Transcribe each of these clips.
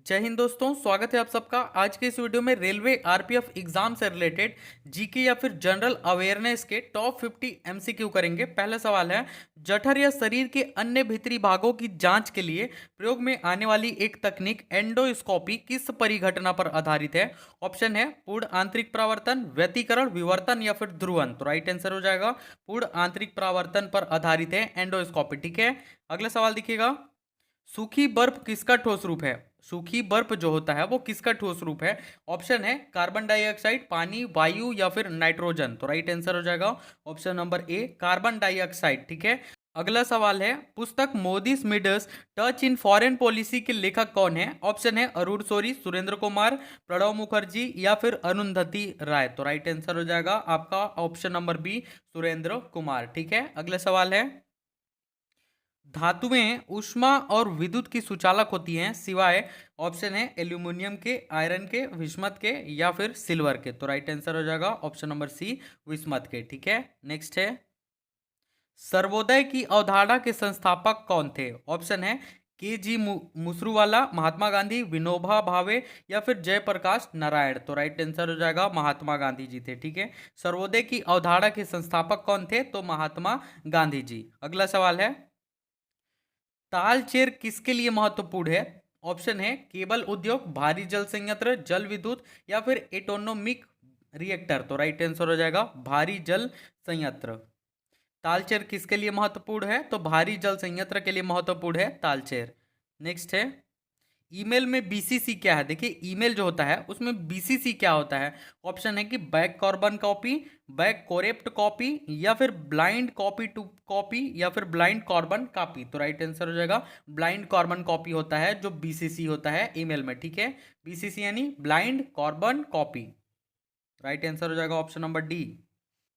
जय हिंद दोस्तों, स्वागत है आप सबका। आज के इस वीडियो में रेलवे आरपीएफ एग्जाम से रिलेटेड जीके या फिर जनरल अवेयरनेस के टॉप 50 एमसीक्यू करेंगे। पहला सवाल है, जठर या शरीर के अन्य भीतरी भागों की जांच के लिए प्रयोग में आने वाली एक तकनीक एंडोस्कोपी किस परिघटना पर आधारित है? ऑप्शन है पूर्ण आंतरिक परावर्तन, व्यतिकरण, विवर्तन या फिर ध्रुवन। तो राइट आंसर हो जाएगा पूर्ण आंतरिक परावर्तन पर आधारित है एंडोस्कोपी। ठीक है, अगला सवाल देखिएगा, सूखी बर्फ किसका ठोस रूप है? सूखी बर्फ जो होता है वो किसका ठोस रूप है? ऑप्शन है कार्बन डाइऑक्साइड, पानी, वायु या फिर नाइट्रोजन। तो राइट आंसर हो जाएगा option number A, carbon dioxide. ठीक है, अगला सवाल है, पुस्तक Modi's Midas touch in foreign policy के लेखक कौन है? ऑप्शन है अरुण शौरी, सुरेंद्र कुमार, प्रणब मुखर्जी या फिर अरुंधति राय। तो राइट आंसर हो जाएगा आपका option number B, Surendra Kumar. ठीक है, अगला सवाल है, धातुएं ऊष्मा और विद्युत की सुचालक होती हैं सिवाय ऑप्शन है एल्यूमिनियम के, आयरन के, विस्मत के या फिर सिल्वर के। तो राइट आंसर हो जाएगा ऑप्शन नंबर सी, विस्मत के। ठीक है, नेक्स्ट है, सर्वोदय की अवधारणा के संस्थापक कौन थे? ऑप्शन है के जी मुसरूवाला, महात्मा गांधी, विनोबा भावे या फिर जयप्रकाश नारायण। तो राइट आंसर हो जाएगा महात्मा गांधी जी थे। ठीक है, सर्वोदय की अवधारणा के संस्थापक कौन थे? तो महात्मा गांधी जी। अगला सवाल है, तालचेर किसके लिए महत्वपूर्ण है? ऑप्शन है केबल उद्योग, भारी जल संयंत्र, जल विद्युत या फिर एटोनोमिक रिएक्टर। तो राइट आंसर हो जाएगा भारी जल संयंत्र। तालचेर किसके लिए महत्वपूर्ण है? तो भारी जल संयंत्र के लिए महत्वपूर्ण है तालचेर। नेक्स्ट है, ईमेल में बीसीसी क्या है? देखिए, ईमेल जो होता है उसमें बीसीसी क्या होता है? ऑप्शन है कि back carbon copy, back corrupt copy या फिर ब्लाइंड कॉपी टू कॉपी या फिर ब्लाइंड कार्बन कॉपी। तो राइट आंसर हो जाएगा ब्लाइंड कार्बन कॉपी होता है जो बीसीसी होता है ईमेल में। ठीक है, बीसीसी यानी blind carbon copy. Right answer हो जाएगा ऑप्शन नंबर डी।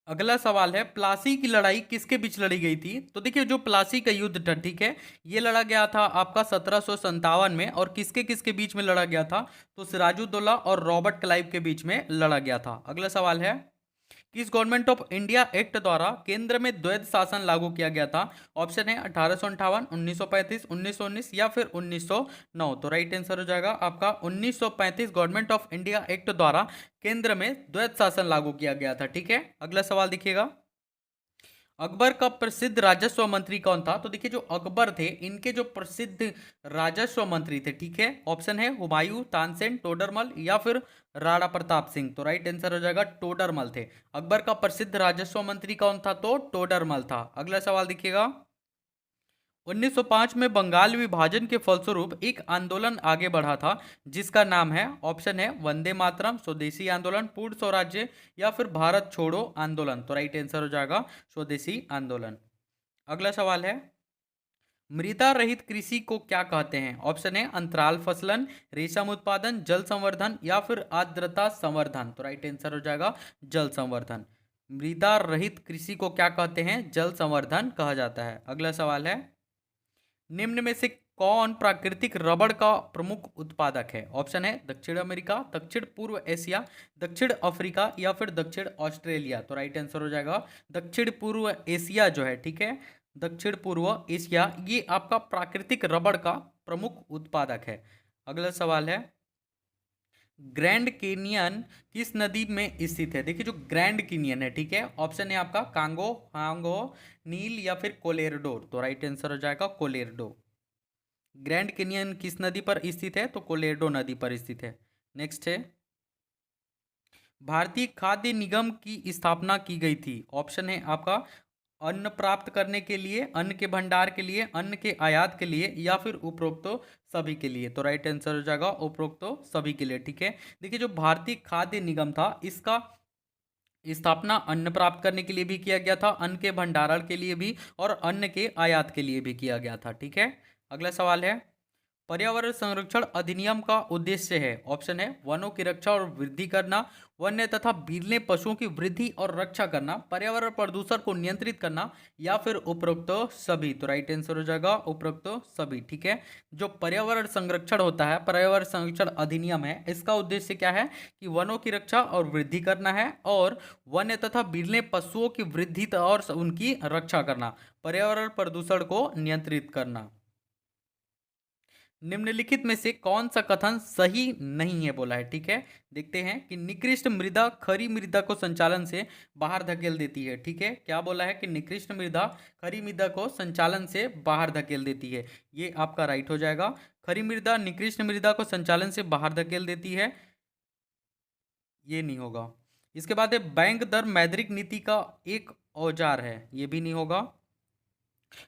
अगला सवाल है, प्लासी की लड़ाई किसके बीच लड़ी गई थी? तो देखिए, जो प्लासी का युद्ध था, ठीक है, ये लड़ा गया था आपका 1757 में। और किसके किसके बीच में लड़ा गया था? तो सिराजुद्दौला और रॉबर्ट क्लाइव के बीच में लड़ा गया था। अगला सवाल है, किस गवर्नमेंट ऑफ इंडिया एक्ट द्वारा केंद्र में द्वैध शासन लागू किया गया था? ऑप्शन है 1858, 1935, 1919 या फिर 1909। तो राइट आंसर हो जाएगा आपका 1935 गवर्नमेंट ऑफ इंडिया एक्ट द्वारा केंद्र में द्वैध शासन लागू किया गया था। ठीक है, अगला सवाल देखिएगा, अकबर का प्रसिद्ध राजस्व मंत्री कौन था? तो देखिए, जो अकबर थे इनके जो प्रसिद्ध राजस्व मंत्री थे, ठीक है, ऑप्शन है हुमायूं, तानसेन, टोडरमल या फिर राणा प्रताप सिंह। तो राइट आंसर हो जाएगा टोडरमल थे। अकबर का प्रसिद्ध राजस्व मंत्री कौन था? तो टोडरमल था। अगला सवाल देखिएगा, 1905 में बंगाल विभाजन के फलस्वरूप एक आंदोलन आगे बढ़ा था जिसका नाम है, ऑप्शन है वंदे मातरम, स्वदेशी आंदोलन, पूर्ण स्वराज्य या फिर भारत छोड़ो आंदोलन। तो राइट आंसर हो जाएगा स्वदेशी आंदोलन। अगला सवाल है, मृदा रहित कृषि को क्या कहते हैं? ऑप्शन है अंतराल फसलन, रेशम उत्पादन, जल संवर्धन या फिर आर्द्रता संवर्धन। तो राइट आंसर हो जाएगा जल संवर्धन। मृदा रहित कृषि को क्या कहते हैं? जल संवर्धन कहा जाता है। अगला सवाल है, निम्न में से कौन प्राकृतिक रबड़ का प्रमुख उत्पादक है? ऑप्शन है दक्षिण अमेरिका, दक्षिण पूर्व एशिया, दक्षिण अफ्रीका या फिर दक्षिण ऑस्ट्रेलिया। तो राइट आंसर हो जाएगा दक्षिण पूर्व एशिया जो है, ठीक है, दक्षिण पूर्व एशिया ये आपका प्राकृतिक रबड़ का प्रमुख उत्पादक है। अगला सवाल है, ग्रैंड कैनियन किस नदी में स्थित है? देखिए, जो ग्रैंड कैनियन है, ठीक है, ऑप्शन है आपका कांगो, हांगो, नील या फिर कोलेराडो। तो राइट आंसर हो जाएगा कोलेराडो। ग्रैंड कैनियन किस नदी पर स्थित है? तो कोलेराडो नदी पर स्थित है। नेक्स्ट है, भारतीय खाद्य निगम की स्थापना की गई थी। ऑप्शन है आपका अन्न प्राप्त करने के लिए, अन्न के भंडार के लिए, अन्न के आयात के लिए या फिर उपरोक्तो सभी के लिए। तो राइट आंसर हो जाएगा उपरोक्तो सभी के लिए। ठीक है, देखिए, जो भारतीय खाद्य निगम था इसका स्थापना अन्न प्राप्त करने के लिए भी किया गया था, अन्न के भंडारण के लिए भी और अन्न के आयात के लिए भी किया गया था। ठीक है, अगला सवाल है, पर्यावरण संरक्षण अधिनियम का उद्देश्य है, ऑप्शन है वनों की रक्षा और वृद्धि करना, वन्य तथा बिरले पशुओं की वृद्धि और रक्षा करना, पर्यावरण प्रदूषण को नियंत्रित करना या फिर उपरोक्त सभी। तो राइट आंसर हो जाएगा उपरोक्त सभी। ठीक है, जो पर्यावरण संरक्षण होता है, पर्यावरण संरक्षण अधिनियम है, इसका उद्देश्य क्या है कि वनों की रक्षा और वृद्धि करना है और वन्य तथा बिरले पशुओं की वृद्धि और उनकी रक्षा करना, पर्यावरण प्रदूषण को नियंत्रित करना। निम्नलिखित में से कौन सा कथन सही नहीं है बोला है, ठीक है। देखते हैं कि निकृष्ट मृदा खरी मृदा को संचालन से बाहर धकेल देती है, ठीक है। क्या बोला है कि निकृष्ट मृदा खरी मृदा को संचालन से बाहर धकेल देती है, ये आपका राइट हो जाएगा। खरी मृदा निकृष्ट मृदा को संचालन से बाहर धकेल देती है, ये नहीं होगा। इसके बाद है बैंक दर मौद्रिक नीति का एक औजार है, ये भी नहीं होगा।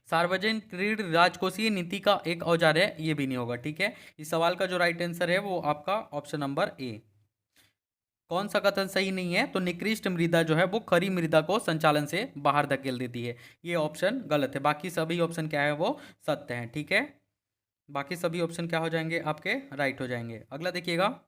सार्वजनिक ऋण राजकोषीय नीति का एक औजार है, ये भी नहीं होगा, ठीक है। इस सवाल का जो राइट आंसर है वो आपका ऑप्शन नंबर ए। कौन सा कथन सही नहीं है? तो निकृष्ट मृदा जो है वो खरी मृदा को संचालन से बाहर धकेल देती है, ये ऑप्शन गलत है। बाकी सभी ऑप्शन क्या है वो सत्य हैं, ठीक है। बाकी सभी ऑप्शन क्या हो जाएंगे आपके? राइट हो जाएंगे। अगला देखिएगा,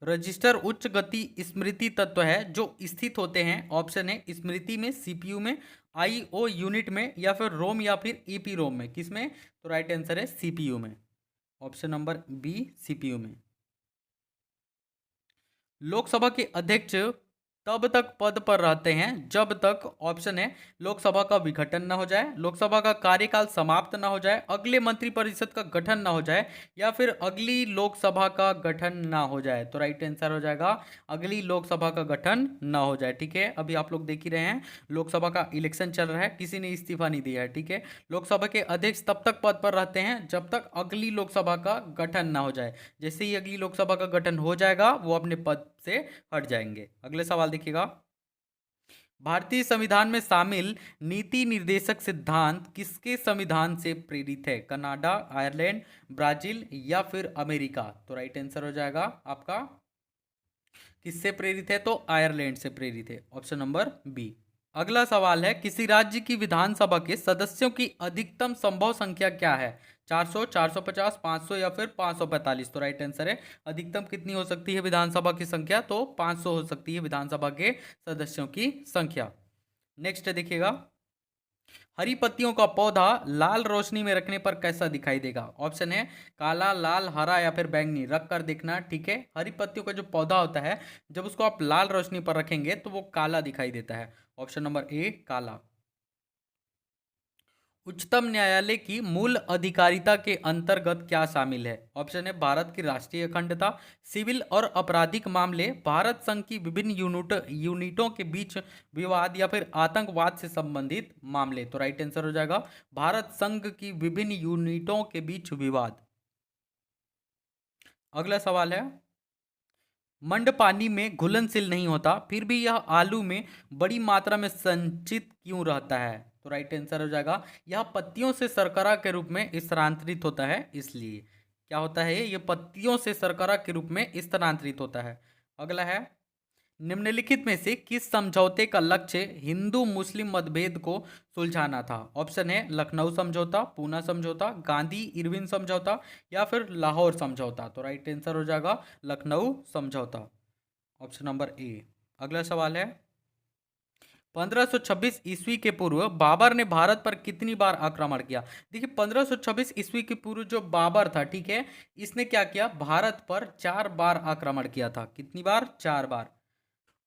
रजिस्टर उच्च गति स्मृति तत्व है जो स्थित होते हैं, ऑप्शन है स्मृति में, सीपीयू में, आईओ यूनिट में, या फिर रोम या फिर ईपी रोम में। किसमें? तो राइट आंसर है सीपीयू में, ऑप्शन नंबर बी सीपीयू में। लोकसभा के अध्यक्ष तब तक पद पर रहते हैं जब तक, ऑप्शन है लोकसभा का विघटन न हो जाए, लोकसभा का कार्यकाल समाप्त न हो जाए, अगले मंत्रिपरिषद का गठन न हो जाए, या फिर अगली लोकसभा का गठन ना हो जाए। तो राइट आंसर हो जाएगा अगली लोकसभा का गठन ना हो जाए, ठीक है। अभी आप लोग देख ही रहे हैं लोकसभा का इलेक्शन चल रहा है, किसी ने इस्तीफा नहीं दिया है, ठीक है। लोकसभा के अध्यक्ष तब तक पद पर रहते हैं जब तक अगली लोकसभा का गठन ना हो जाए। जैसे ही अगली लोकसभा का गठन हो जाएगा वो अपने पद से हट जाएंगे। अगले सवाल देखिएगा, भारतीय संविधान में शामिल नीति निर्देशक सिद्धांत किसके संविधान से प्रेरित है? कनाडा, आयरलैंड, ब्राजील या फिर अमेरिका? तो राइट आंसर हो जाएगा आपका किससे प्रेरित है? तो आयरलैंड से प्रेरित है, ऑप्शन नंबर बी। अगला सवाल है, किसी राज्य की विधानसभा के सदस्यों की अधिकतम संभव संख्या क्या है? 400, 450, 500 या फिर 545? तो राइट आंसर है अधिकतम कितनी हो सकती है विधानसभा की संख्या? तो 500 हो सकती है विधानसभा के सदस्यों की संख्या। नेक्स्ट देखिएगा, हरी पत्तियों का पौधा लाल रोशनी में रखने पर कैसा दिखाई देगा? ऑप्शन है काला, लाल, हरा या फिर बैंगनी। रख कर देखना, ठीक है। हरी पत्तियों का जो पौधा होता है जब उसको आप लाल रोशनी पर रखेंगे तो वो काला दिखाई देता है, ऑप्शन नंबर ए काला। उच्चतम न्यायालय की मूल अधिकारिता के अंतर्गत क्या शामिल है? ऑप्शन है भारत की राष्ट्रीय अखंडता, सिविल और आपराधिक मामले, भारत संघ की विभिन्न यूनिटों के बीच विवाद, या फिर आतंकवाद से संबंधित मामले। तो राइट आंसर हो जाएगा भारत संघ की विभिन्न यूनिटों के बीच विवाद। अगला सवाल है, मंड पानी में घुलनशील नहीं होता फिर भी यह आलू में बड़ी मात्रा में संचित क्यों रहता है? तो राइट आंसर हो जाएगा यह पत्तियों से शर्करा के रूप में स्थानांतरित होता है, इसलिए। क्या होता है ये पत्तियों से शर्करा के रूप में स्थानांतरित होता है। अगला है, निम्नलिखित में से किस समझौते का लक्ष्य हिंदू मुस्लिम मतभेद को सुलझाना था? ऑप्शन है लखनऊ समझौता, पूना समझौता, गांधी इरविन समझौता या फिर लाहौर समझौता। तो राइट आंसर हो जाएगा लखनऊ समझौता, ऑप्शन नंबर ए। अगला सवाल है, 1526 ईस्वी के पूर्व बाबर ने भारत पर कितनी बार आक्रमण किया? देखिए 1526 ईस्वी के पूर्व जो बाबर था, ठीक है, इसने क्या किया? भारत पर 4 बार आक्रमण किया था। कितनी बार? 4 बार।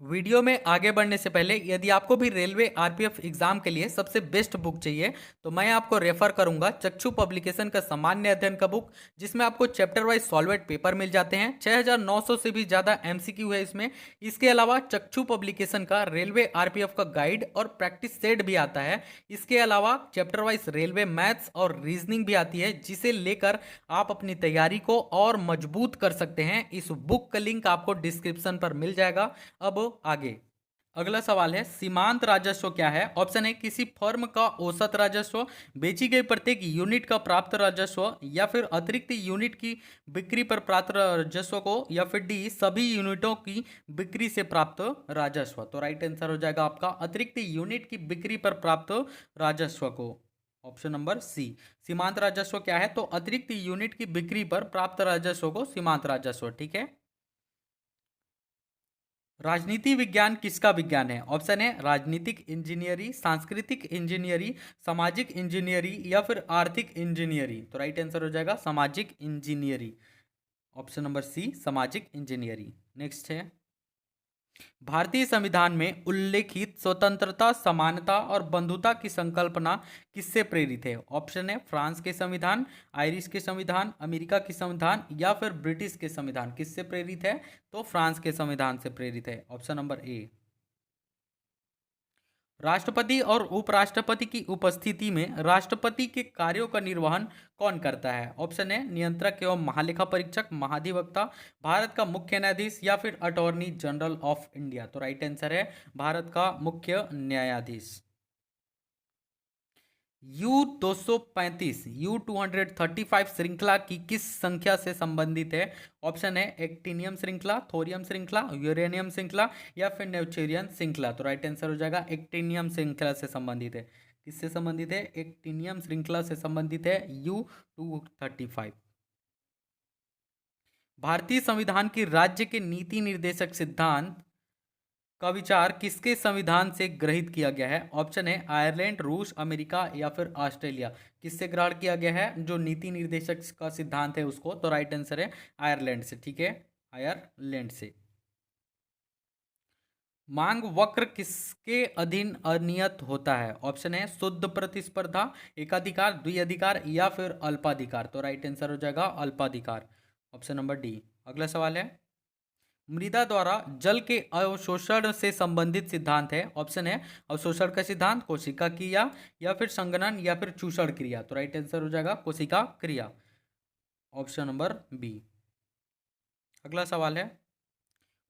वीडियो में आगे बढ़ने से पहले यदि आपको भी रेलवे आरपीएफ एग्जाम के लिए सबसे बेस्ट बुक चाहिए तो मैं आपको रेफर करूंगा चक्षु पब्लिकेशन का सामान्य अध्ययन का बुक, जिसमें आपको चैप्टर वाइज सॉल्वेट पेपर मिल जाते हैं। 6900 से भी ज़्यादा एमसीक्यू है इसमें। इसके अलावा चक्षु पब्लिकेशन का रेलवे आरपीएफ का गाइड और प्रैक्टिस सेट भी आता है। इसके अलावा चैप्टर वाइज रेलवे मैथ्स और रीजनिंग भी आती है, जिसे लेकर आप अपनी तैयारी को और मजबूत कर सकते हैं। इस बुक का लिंक आपको डिस्क्रिप्शन पर मिल जाएगा। अब आगे अगला सवाल है, सीमांत राजस्व क्या है? ऑप्शन है किसी फर्म का औसत राजस्व, बेची गई प्रत्येक यूनिट का प्राप्त राजस्व, या फिर अतिरिक्त यूनिट की बिक्री पर प्राप्त राजस्व को, या फिर डी सभी यूनिटों की बिक्री से प्राप्त राजस्व। तो राइट आंसर हो जाएगा आपका अतिरिक्त यूनिट की बिक्री पर प्राप्त राजस्व को, ऑप्शन नंबर सी। सीमांत राजस्व क्या है? तो अतिरिक्त यूनिट की बिक्री पर प्राप्त राजस्व को सीमांत राजस्व, ठीक है। राजनीति विज्ञान किसका विज्ञान है? ऑप्शन है राजनीतिक इंजीनियरी, सांस्कृतिक इंजीनियरी, सामाजिक इंजीनियरी या फिर आर्थिक इंजीनियरी। तो राइट आंसर हो जाएगा सामाजिक इंजीनियरी, ऑप्शन नंबर सी सामाजिक इंजीनियरी। नेक्स्ट है, भारतीय संविधान में उल्लेखित स्वतंत्रता, समानता और बंधुता की संकल्पना किससे प्रेरित है? ऑप्शन है फ्रांस के संविधान, आयरिश के संविधान, अमेरिका के संविधान या फिर ब्रिटिश के संविधान। किससे प्रेरित है? तो फ्रांस के संविधान से प्रेरित है। ऑप्शन नंबर ए। राष्ट्रपति और उपराष्ट्रपति की उपस्थिति में राष्ट्रपति के कार्यों का निर्वहन कौन करता है? ऑप्शन है नियंत्रक एवं महालेखा परीक्षक, महाधिवक्ता, भारत का मुख्य न्यायाधीश या फिर अटॉर्नी जनरल ऑफ इंडिया। तो राइट आंसर है भारत का मुख्य न्यायाधीश। U-235 U-235 श्रृंखला की किस संख्या से संबंधित है? ऑप्शन है एक्टिनियम श्रृंखला, थोरियम श्रृंखला, यूरेनियम श्रृंखला या फिर नेपच्यूरियन श्रृंखला। तो राइट आंसर हो जाएगा एक्टिनियम श्रृंखला से संबंधित है। किससे संबंधित है? एक्टिनियम श्रृंखला से संबंधित है U-235। भारतीय संविधान की राज्य के नीति निर्देशक सिद्धांत का विचार किसके संविधान से ग्रहित किया गया है? ऑप्शन है आयरलैंड, रूस, अमेरिका या फिर ऑस्ट्रेलिया। किससे ग्रहण किया गया है जो नीति निर्देशक का सिद्धांत है उसको? तो राइट आंसर है आयरलैंड से। ठीक है, आयरलैंड से। मांग वक्र किसके अधीन अनियत होता है? ऑप्शन है शुद्ध प्रतिस्पर्धा, एकाधिकार, द्विअधिकार या फिर अल्पाधिकार। तो राइट आंसर हो जाएगा अल्पाधिकार। Option number D. अगला सवाल है मृदा द्वारा जल के अवशोषण से संबंधित सिद्धांत है। ऑप्शन है अवशोषण का सिद्धांत, कोशिका क्रिया या फिर संगणन या फिर चूषण क्रिया। तो राइट आंसर हो जाएगा कोशिका क्रिया। Option number B. अगला सवाल है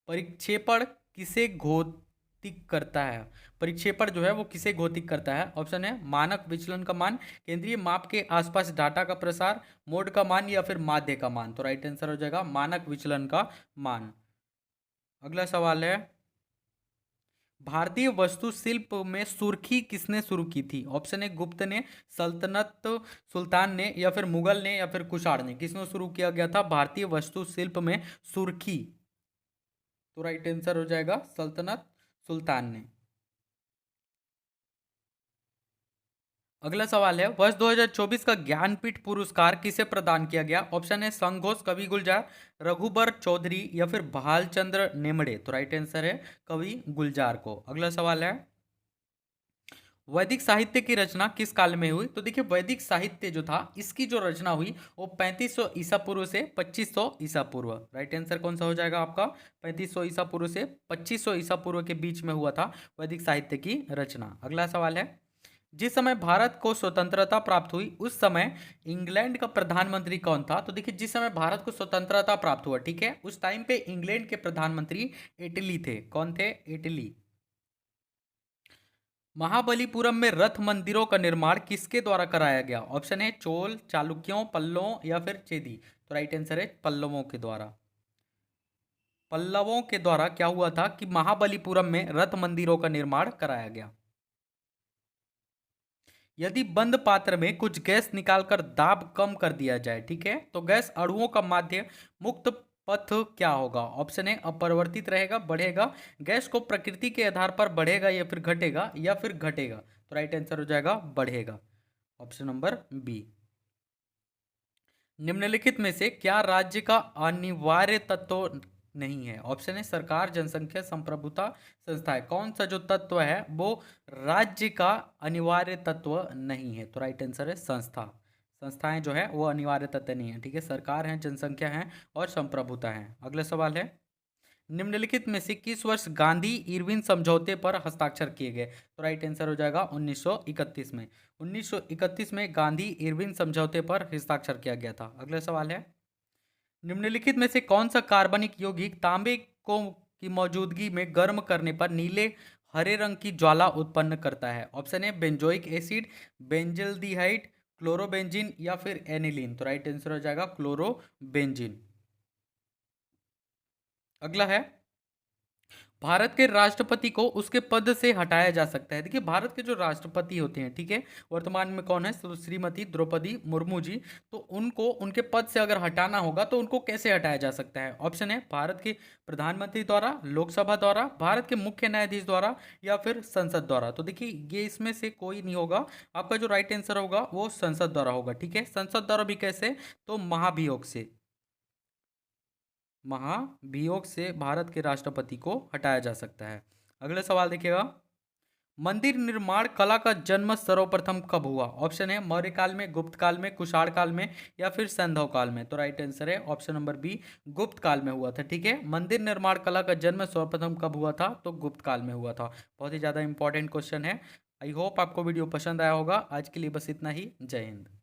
परिक्षेपण किसे घोतिक करता है? परिक्षेपण जो है वो किसे घोतिक करता है? ऑप्शन है मानक विचलन का मान, केंद्रीय माप के आसपास डाटा का प्रसार, मोड का मान या फिर माध्य का मान। तो राइट आंसर हो जाएगा मानक विचलन का मान। अगला सवाल है भारतीय वास्तुशिल्प में सुर्खी किसने शुरू की थी? ऑप्शन है गुप्त ने, सल्तनत सुल्तान ने या फिर मुगल ने या फिर कुषाण ने। किसने शुरू किया गया था भारतीय वास्तुशिल्प में सुर्खी? तो राइट आंसर हो जाएगा सल्तनत सुल्तान ने। अगला सवाल है वर्ष 2024 का ज्ञानपीठ पुरस्कार किसे प्रदान किया गया? ऑप्शन है संघोष, कवि गुलजार, रघुबर चौधरी या फिर भालचंद्र नेमड़े। तो राइट आंसर है कवि गुलजार को। अगला सवाल है वैदिक साहित्य की रचना किस काल में हुई? तो देखिए वैदिक साहित्य जो था इसकी जो रचना हुई वो 3500 ईसा पूर्व से 2500 ईसा पूर्व। राइट आंसर कौन सा हो जाएगा आपका? 3500 ईसा पूर्व से 2500 ईसा पूर्व के बीच में हुआ था वैदिक साहित्य की रचना। अगला सवाल है जिस समय भारत को स्वतंत्रता प्राप्त हुई उस समय इंग्लैंड का प्रधानमंत्री कौन था? तो देखिए जिस समय भारत को स्वतंत्रता प्राप्त हुआ, ठीक है, उस टाइम पे इंग्लैंड के प्रधानमंत्री इटली थे। कौन थे? इटली। महाबलीपुरम में रथ मंदिरों का निर्माण किसके द्वारा कराया गया? ऑप्शन है चोल, चालुक्यों, पल्लवों या फिर चेदी। तो राइट आंसर है पल्लवों के द्वारा। पल्लवों के द्वारा क्या हुआ था कि महाबलीपुरम में रथ मंदिरों का निर्माण कराया गया। यदि बंद पात्र में कुछ गैस निकालकर दाब कम कर दिया जाए, ठीक है, तो गैस अणुओं का माध्य मुक्त पथ क्या होगा? ऑप्शन है अपरिवर्तित रहेगा, बढ़ेगा, गैस को प्रकृति के आधार पर बढ़ेगा या फिर घटेगा या फिर घटेगा। तो राइट आंसर हो जाएगा बढ़ेगा। Option number B. निम्नलिखित में से क्या राज्य का अनिवार्य तत्व नहीं है? ऑप्शन है सरकार, जनसंख्या, संप्रभुता, संस्थाएं। कौन सा जो तत्व है वो राज्य का अनिवार्य तत्व नहीं है? तो राइट आंसर है संस्था। संस्थाएं जो है वो अनिवार्य तत्व नहीं है। ठीक है, सरकार है, जनसंख्या है और संप्रभुता है। अगला सवाल है निम्नलिखित में से किस वर्ष गांधी इरविन समझौते पर हस्ताक्षर किए गए? तो राइट आंसर हो जाएगा 1931 में। 1931 में गांधी इरविन समझौते पर हस्ताक्षर किया गया था। अगला सवाल है निम्नलिखित में से कौन सा कार्बनिक यौगिक तांबे को की मौजूदगी में गर्म करने पर नीले हरे रंग की ज्वाला उत्पन्न करता है? ऑप्शन है बेंजोइक एसिड, बेंजल्डिहाइड, क्लोरोबेंजीन या फिर एनिलीन। तो राइट आंसर हो जाएगा क्लोरोबेंजीन। अगला है भारत के राष्ट्रपति को उसके पद से हटाया जा सकता है। देखिए भारत के जो राष्ट्रपति होते हैं, ठीक है, वर्तमान में कौन है? तो श्रीमती द्रौपदी मुर्मू जी। तो उनको उनके पद से अगर हटाना होगा तो उनको कैसे हटाया जा सकता है? ऑप्शन है भारत के प्रधानमंत्री द्वारा, लोकसभा द्वारा, भारत के मुख्य न्यायाधीश द्वारा या फिर संसद द्वारा। तो देखिए ये इसमें से कोई नहीं होगा। आपका जो राइट आंसर होगा वो संसद द्वारा होगा। ठीक है, संसद द्वारा भी कैसे? तो महाभियोग से। महाभियोग से भारत के राष्ट्रपति को हटाया जा सकता है। अगले सवाल देखिएगा, मंदिर निर्माण कला का जन्म सर्वप्रथम कब हुआ? ऑप्शन है मौर्य काल में, गुप्त काल में, कुषाण काल में या फिर सैंधव काल में। तो राइट आंसर है ऑप्शन नंबर बी, गुप्त काल में हुआ था। ठीक है, मंदिर निर्माण कला का जन्म सर्वप्रथम कब हुआ था? तो गुप्त काल में हुआ था। बहुत ही ज़्यादा इंपॉर्टेंट क्वेश्चन है। आई होप आपको वीडियो पसंद आया होगा। आज के लिए बस इतना ही। जय हिंद।